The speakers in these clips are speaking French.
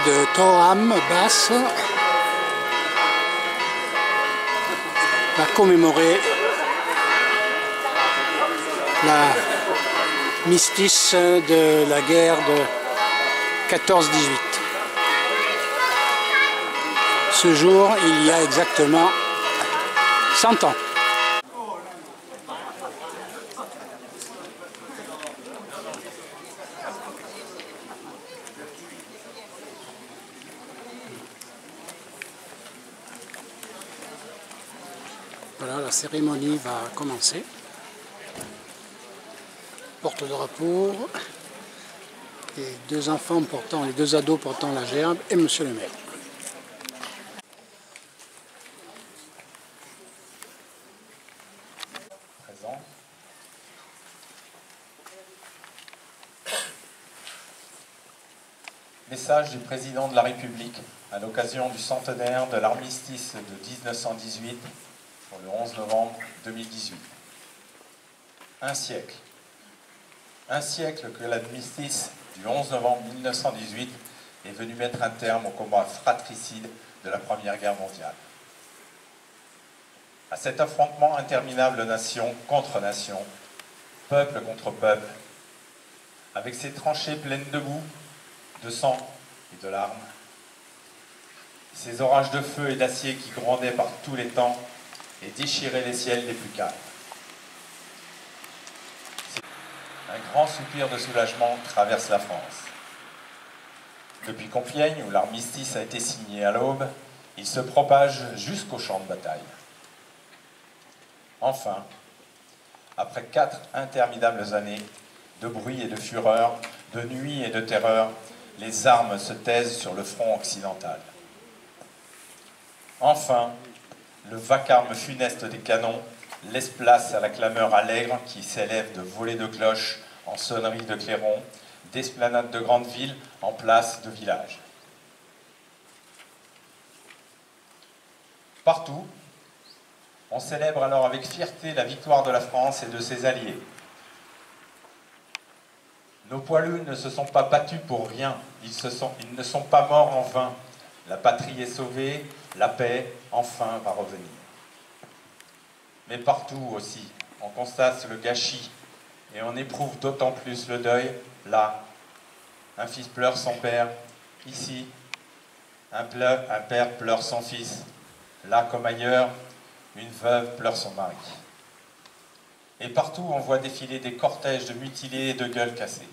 de Toram Basse va commémorer l'armistice de la guerre de 14-18. Ce jour, il y a exactement 100 ans. Voilà, la cérémonie va commencer. Porte-drapeau, les deux enfants portant, les deux ados portant la gerbe et monsieur le maire. Présent. Message du président de la République à l'occasion du centenaire de l'armistice de 1918 pour le 11 novembre 2018. Un siècle. Un siècle que l'armistice du 11 novembre 1918 est venu mettre un terme au combat fratricide de la Première Guerre mondiale. À cet affrontement interminable nation contre nation, peuple contre peuple, avec ses tranchées pleines de boue, de sang et de larmes, ces orages de feu et d'acier qui grondaient par tous les temps et déchiraient les ciels les plus calmes. Un grand soupir de soulagement traverse la France. Depuis Compiègne, où l'armistice a été signé à l'aube, il se propage jusqu'au champ de bataille. Enfin, après 4 interminables années de bruit et de fureur, de nuit et de terreur, les armes se taisent sur le front occidental. Enfin, le vacarme funeste des canons laisse place à la clameur allègre qui s'élève de volées de cloches en sonneries de clairons, d'esplanades de grandes villes en places de villages. Partout, on célèbre alors avec fierté la victoire de la France et de ses alliés. Nos poilus ne se sont pas battus pour rien, ils ne sont pas morts en vain. La patrie est sauvée, la paix, enfin, va revenir. Mais partout aussi, on constate le gâchis et on éprouve d'autant plus le deuil. Là, un fils pleure son père. Ici, un père pleure son fils. Là comme ailleurs, une veuve pleure son mari. Et partout, on voit défiler des cortèges de mutilés et de gueules cassées.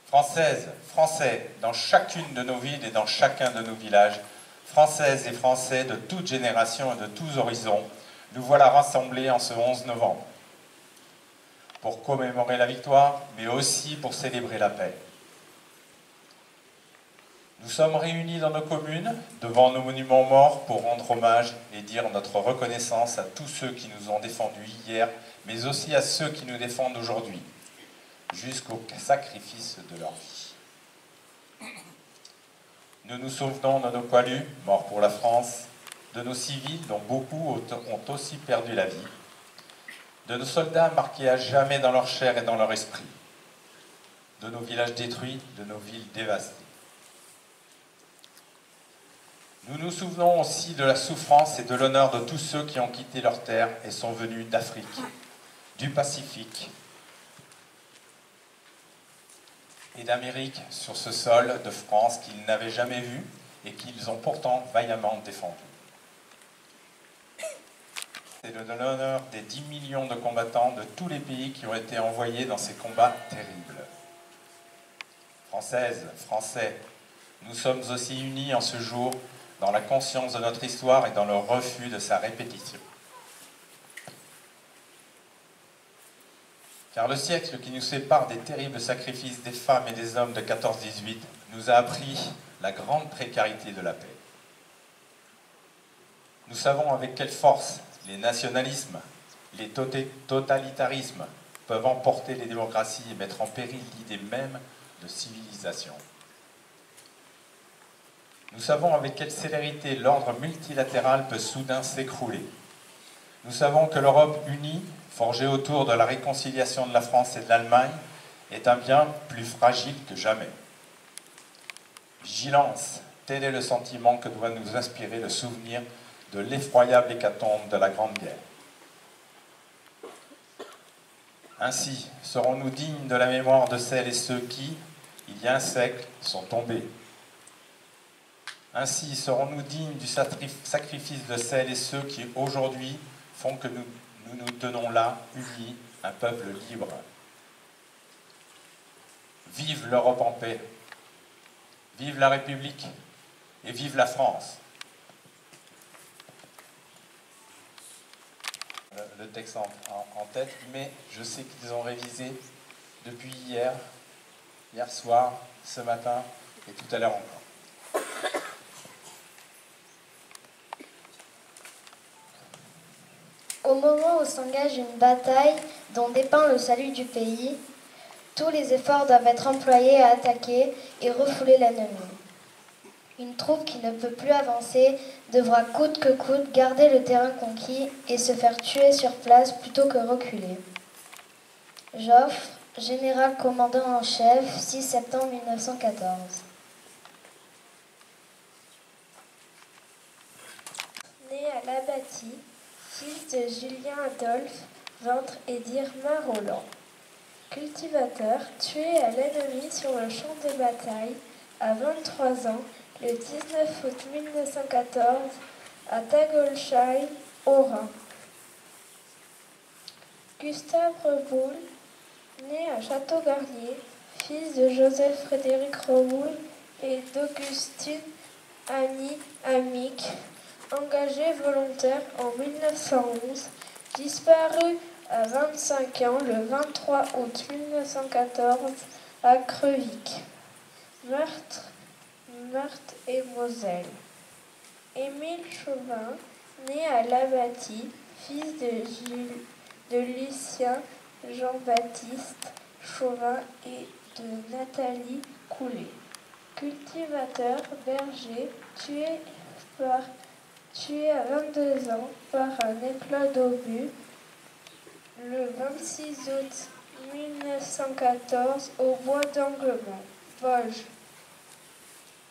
Françaises, Français, dans chacune de nos villes et dans chacun de nos villages, Françaises et Français de toutes générations et de tous horizons, nous voilà rassemblés en ce 11 novembre, pour commémorer la victoire, mais aussi pour célébrer la paix. Nous sommes réunis dans nos communes, devant nos monuments morts, pour rendre hommage et dire notre reconnaissance à tous ceux qui nous ont défendus hier, mais aussi à ceux qui nous défendent aujourd'hui, jusqu'au sacrifice de leur vie. Nous nous souvenons de nos poilus, morts pour la France, de nos civils, dont beaucoup ont aussi perdu la vie, de nos soldats marqués à jamais dans leur chair et dans leur esprit, de nos villages détruits, de nos villes dévastées. Nous nous souvenons aussi de la souffrance et de l'honneur de tous ceux qui ont quitté leur terre et sont venus d'Afrique, du Pacifique et d'Amérique sur ce sol de France qu'ils n'avaient jamais vu et qu'ils ont pourtant vaillamment défendu. C'est de l'honneur des 10 millions de combattants de tous les pays qui ont été envoyés dans ces combats terribles. Françaises, Français, nous sommes aussi unis en ce jour dans la conscience de notre histoire et dans le refus de sa répétition. Car le siècle qui nous sépare des terribles sacrifices des femmes et des hommes de 14-18 nous a appris la grande précarité de la paix. Nous savons avec quelle force les nationalismes, les totalitarismes peuvent emporter les démocraties et mettre en péril l'idée même de civilisation. Nous savons avec quelle célérité l'ordre multilatéral peut soudain s'écrouler. Nous savons que l'Europe unie, forgée autour de la réconciliation de la France et de l'Allemagne, est un bien plus fragile que jamais. Vigilance, tel est le sentiment que doit nous inspirer le souvenir de l'effroyable hécatombe de la Grande Guerre. Ainsi, serons-nous dignes de la mémoire de celles et ceux qui, il y a un siècle, sont tombés. Ainsi, serons-nous dignes du sacrifice de celles et ceux qui, aujourd'hui, font que nous tenons là, unis, un peuple libre. Vive l'Europe en paix, vive la République et vive la France. Le texte en tête, mais je sais qu'ils ont révisé depuis hier soir, ce matin et tout à l'heure encore. Au moment où s'engage une bataille dont dépend le salut du pays, tous les efforts doivent être employés à attaquer et refouler l'ennemi. Une troupe qui ne peut plus avancer devra coûte que coûte garder le terrain conquis et se faire tuer sur place plutôt que reculer. Joffre, général commandant en chef, 6 septembre 1914. Né à Labatie, fils de Julien Adolphe, ventre et d'Irma Roland. Cultivateur, tué à l'ennemi sur le champ de bataille à 23 ans, le 19 août 1914, à Tagolsheim, au Rhin. Gustave Reboul, né à Château-Garnier, fils de Joseph-Frédéric Reboul et d'Augustine Annie Amick, engagé volontaire en 1911, disparu à 25 ans le 23 août 1914 à Crevic. Meurthe et Moselle. Émile Chauvin, né à Labatie, fils de Lucien Jean-Baptiste Chauvin et de Nathalie Coulet. Cultivateur, berger, tué à 22 ans par un éclat d'obus le 26 août 1914 au bois d'Anglement, Vosges.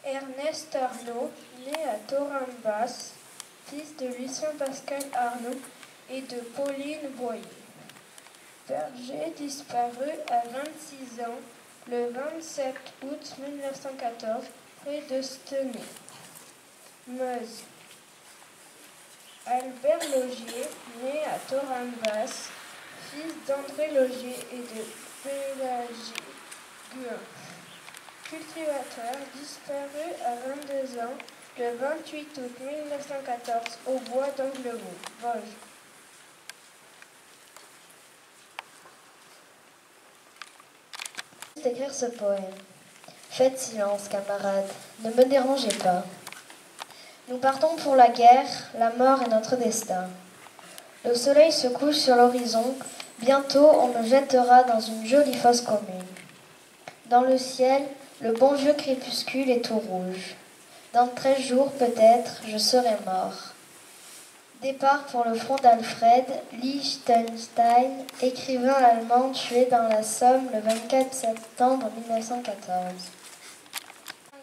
Ernest Arnaud, né à Thorambas, fils de Lucien Pascal Arnaud et de Pauline Boyer. Berger disparu à 26 ans le 27 août 1914 près de Stenay. Meuse. Albert Logier, né à Thorambas, fils d'André Logier et de Pélagie Guin. Cultivateur, disparu à 22 ans le 28 août 1914 au bois d'Anglemont, Vosges. D'écrire ce poème. Faites silence, camarades, ne me dérangez pas. Nous partons pour la guerre, la mort est notre destin. Le soleil se couche sur l'horizon, bientôt on me jettera dans une jolie fosse commune. Dans le ciel, le bon vieux crépuscule est tout rouge. Dans 13 jours, peut-être, je serai mort. Départ pour le front d'Alfred Liechtenstein, écrivain allemand tué dans la Somme le 24 septembre 1914.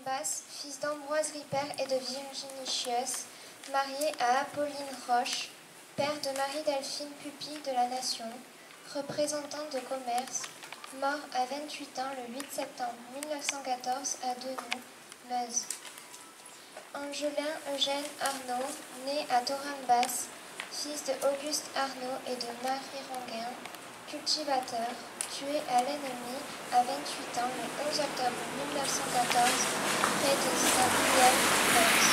Basse, fils d'Ambroise Ripert et de Virginie Chius, marié à Apolline Roche, père de Marie-Delphine Pupille de la Nation, représentant de commerce, mort à 28 ans le 8 septembre 1914 à Denou, Meuse. Angelin Eugène Arnaud, né à Thorambas, fils de Auguste Arnaud et de Marie Ronguin, cultivateur, tué à l'ennemi à 28 ans le 11 octobre 1914 près de Saint-Mihiel, Meuse.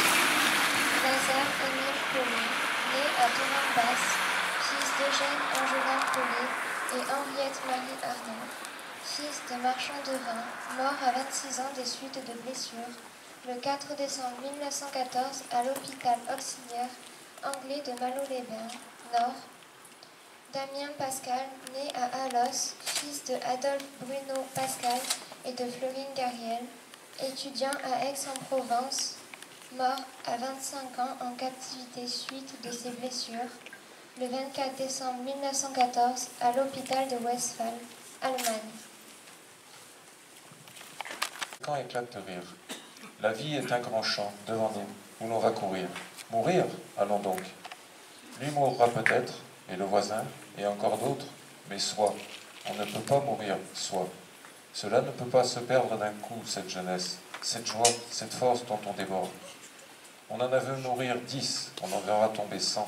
Lazare Émile Paulet, né à Thorambas, fils d'Eugène Angelin Paulet et Henriette Marie Arnaud, fils de marchand de vin, mort à 26 ans des suites de blessures, le 4 décembre 1914 à l'hôpital auxiliaire anglais de Malo-les-Bains, Nord. Damien Pascal, né à Alos, fils de Adolphe Bruno Pascal et de Florine Gariel, étudiant à Aix-en-Provence, mort à 25 ans en captivité suite de ses blessures, le 24 décembre 1914 à l'hôpital de Westphal, Allemagne. Quand éclate le rire? La vie est un grand champ devant nous, où l'on va courir. Mourir? Allons donc. Lui mourra peut-être, et le voisin, et encore d'autres, mais soi. On ne peut pas mourir soi. Cela ne peut pas se perdre d'un coup, cette jeunesse, cette joie, cette force dont on déborde. On en a vu mourir 10, on en verra tomber 100.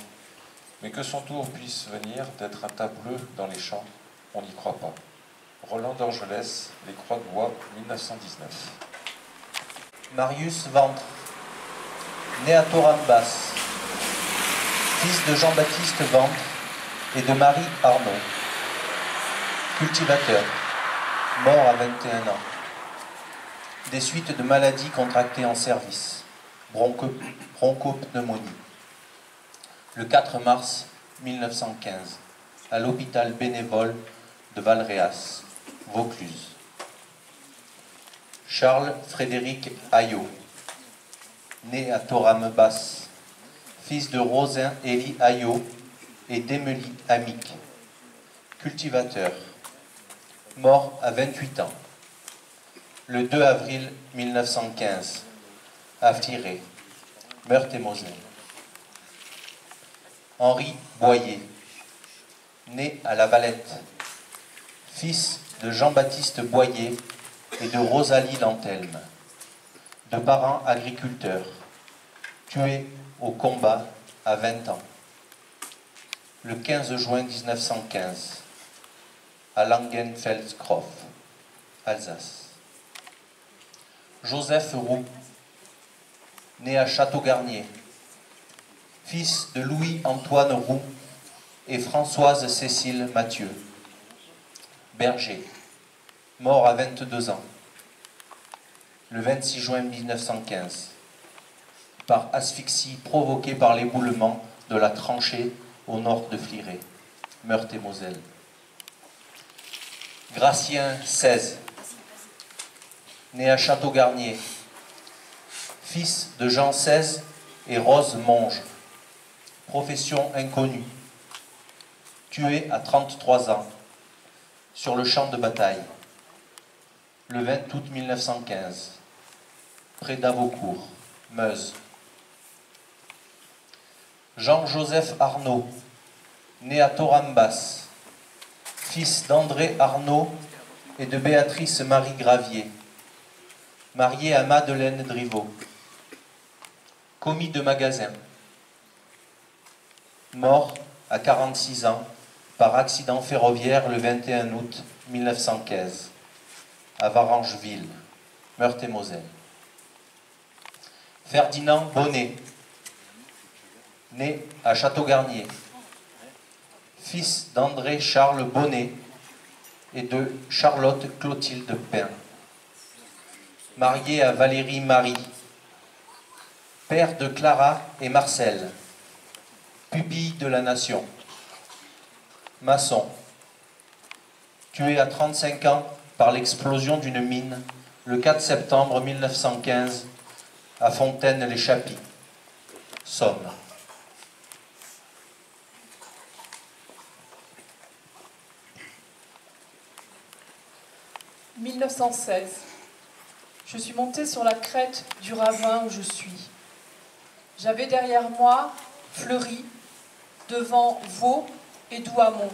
Mais que son tour puisse venir d'être un tas bleu dans les champs, on n'y croit pas. Roland d'Orgelès, Les Croix de Bois, 1919. Marius Ventre, né à Thorambas, fils de Jean-Baptiste Ventre et de Marie Arnaud, cultivateur, mort à 21 ans, des suites de maladies contractées en service, bronchopneumonie, le 4 mars 1915, à l'hôpital bénévole de Valréas, Vaucluse. Charles Frédéric Ayot, né à Thorambas, fils de Rosin Élie Ayot et d'Émilie Amic, cultivateur, mort à 28 ans, le 2 avril 1915, à Fliré, Meurthe-et-Moselle. Henri Boyer, né à La Valette, fils de Jean-Baptiste Boyer et de Rosalie Lantelme, de parents agriculteurs, tué au combat à 20 ans, le 15 juin 1915, à Langenfeld-Croff, Alsace. Joseph Roux, né à Château-Garnier, fils de Louis-Antoine Roux et Françoise Cécile Mathieu, berger, mort à 22 ans, le 26 juin 1915, par asphyxie provoquée par l'éboulement de la tranchée au nord de Fliré, Meurthe-et-Moselle. Gratien XVI, né à Château-Garnier, fils de Jean XVI et Rose Monge, profession inconnue, tué à 33 ans, sur le champ de bataille, le 20 août 1915, près d'Avaucourt, Meuse. Jean-Joseph Arnaud, né à Thorambas, fils d'André Arnaud et de Béatrice Marie Gravier, marié à Madeleine Driveau, commis de magasin, mort à 46 ans par accident ferroviaire le 21 août 1915, à Varangeville, Meurthe-et-Moselle. Ferdinand Bonnet, né à Château-Garnier, fils d'André Charles Bonnet et de Charlotte Clotilde Pain, marié à Valérie Marie, père de Clara et Marcel, pupille de la nation, maçon, tué à 35 ans par l'explosion d'une mine le 4 septembre 1915 à Fontaine-les-Chapis, Somme. « 1916. Je suis montée sur la crête du ravin où je suis. J'avais derrière moi Fleury, devant Vaux et Douaumont.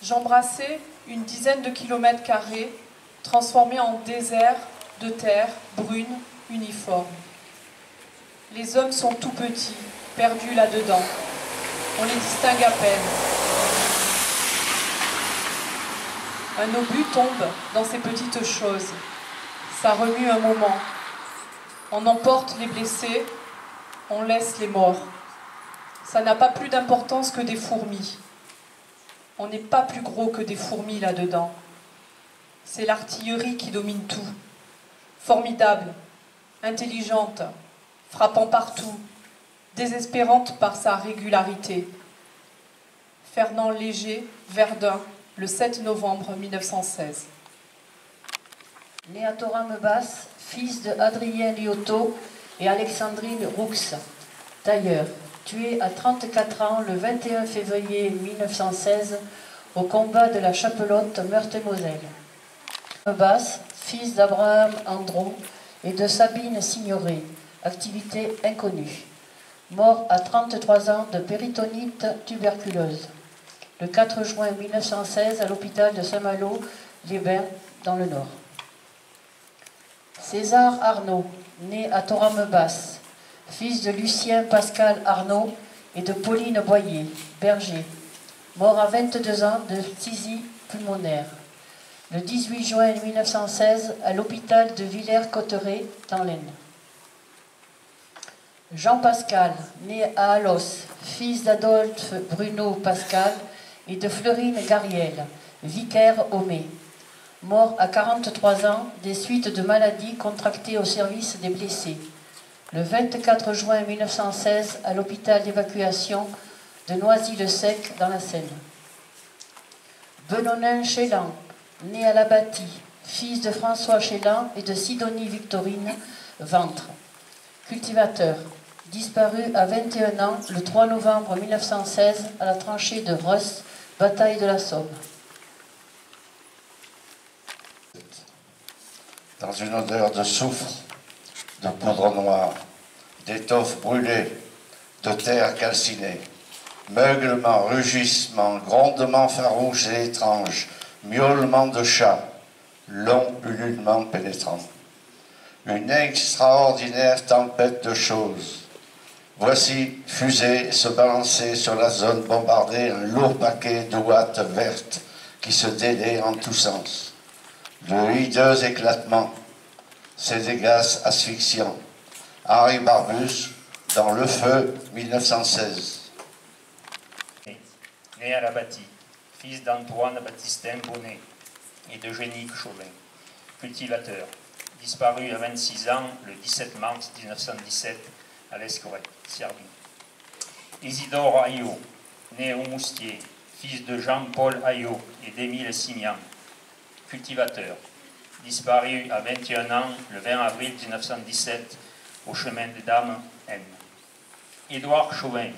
J'embrassais une dizaine de kilomètres carrés, transformés en désert de terre brune uniforme. Les hommes sont tout petits, perdus là-dedans. On les distingue à peine. Un obus tombe dans ces petites choses. Ça remue un moment. On emporte les blessés, on laisse les morts. Ça n'a pas plus d'importance que des fourmis. On n'est pas plus gros que des fourmis là-dedans. C'est l'artillerie qui domine tout. Formidable, intelligente, frappant partout, désespérante par sa régularité. Fernand Léger, Verdun, le 7 novembre 1916. Né à Thorambas, fils de Adrien Liotto et Alexandrine Roux, tailleur, tué à 34 ans le 21 février 1916 au combat de la Chapelotte, Meurthe-et-Moselle. Thorambas, fils d'Abraham Andron et de Sabine Signoret, activité inconnue. Mort à 33 ans de péritonite tuberculeuse. Le 4 juin 1916 à l'hôpital de Saint-Malo-les-Bains dans le Nord. César Arnaud, né à Thorame-Basse, fils de Lucien Pascal Arnaud et de Pauline Boyer, berger, mort à 22 ans de phtisie pulmonaire. Le 18 juin 1916 à l'hôpital de Villers-Cotterêts dans l'Aisne. Jean Pascal, né à Alos, fils d'Adolphe Bruno Pascal et de Fleurine Gariel, vicaire au Mai, mort à 43 ans des suites de maladies contractées au service des blessés. Le 24 juin 1916 à l'hôpital d'évacuation de Noisy-le-Sec dans la Seine. Benoît Chélan, né à la Bâtie, fils de François Chélan et de Sidonie Victorine Ventre, cultivateur, disparu à 21 ans le 3 novembre 1916 à la tranchée de Reuss, bataille de la Somme. Dans une odeur de soufre, de poudre noire, d'étoffe brûlée, de terre calcinée, meuglement, rugissement, grondement farouche et étrange, miaulement de chat, long ululement pénétrant. Une extraordinaire tempête de choses. Voici, fusée, se balancer sur la zone bombardée, un lourd paquet de ouates vertes qui se délaient en tous sens. De hideux éclatements, ces dégâts asphyxiants. Henri Barbus, dans Le Feu, 1916. Né à la Bâtie, fils d'Antoine Baptistin Bonnet et d'Eugénie Chauvin, cultivateur, disparu à 26 ans le 17 mars 1917 à l'Escorette, Serbie. Isidore Ayot, né au Moustier, fils de Jean-Paul Ayot et d'Émile Simian, cultivateur, disparu à 21 ans le 20 avril 1917 au chemin des Dames, N. Édouard Chauvin,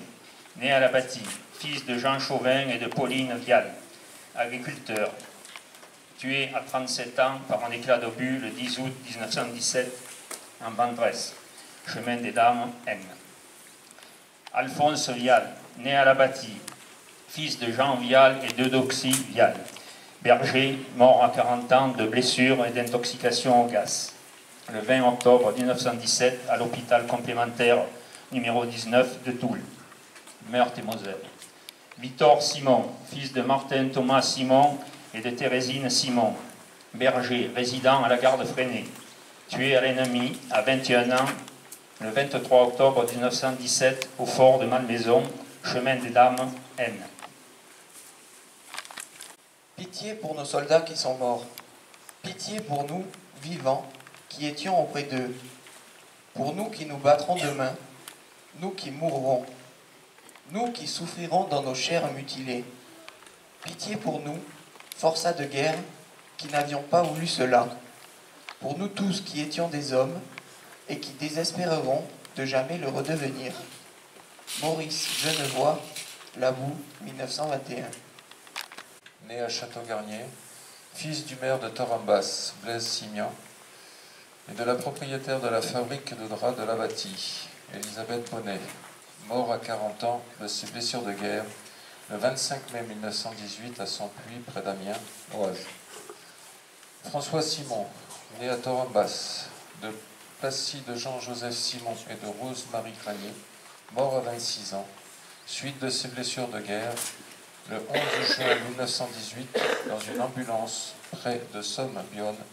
né à la Bâtie, fils de Jean Chauvin et de Pauline Vial, agriculteur, tué à 37 ans par un éclat d'obus le 10 août 1917 en Vendresse, chemin des Dames, N. Alphonse Vial, né à la Bâtie, fils de Jean Vial et d'Eudoxie Vial, berger, mort à 40 ans de blessures et d'intoxication au gaz, le 20 octobre 1917 à l'hôpital complémentaire numéro 19 de Toul, Meurthe-et-Moselle. Victor Simon, fils de Martin Thomas Simon et de Thérésine Simon, berger, résident à la gare de Freinet, tué à l'ennemi à 21 ans le 23 octobre 1917 au fort de Malmaison, chemin des Dames, N. Pitié pour nos soldats qui sont morts. Pitié pour nous, vivants, qui étions auprès d'eux. Pour nous qui nous battrons demain, nous qui mourrons, nous qui souffrirons dans nos chairs mutilées. Pitié pour nous, forçats de guerre, qui n'avions pas voulu cela. Pour nous tous qui étions des hommes, et qui désespéreront de jamais le redevenir. Maurice Genevoix, La Boue, 1921. Né à Château-Garnier, fils du maire de Thorame-Basse, Blaise Simian, et de la propriétaire de la fabrique de draps de la Bâtie, Elisabeth Bonnet, mort à 40 ans de ses blessures de guerre, le 25 mai 1918 à Sampuy, près d'Amiens, Oise. François Simon, né à Thorame-Basse, de Placy de Jean-Joseph Simon et de Rose-Marie Granier, mort à 26 ans, suite de ses blessures de guerre, le 11 juin 1918, dans une ambulance près de Somme-Bionne,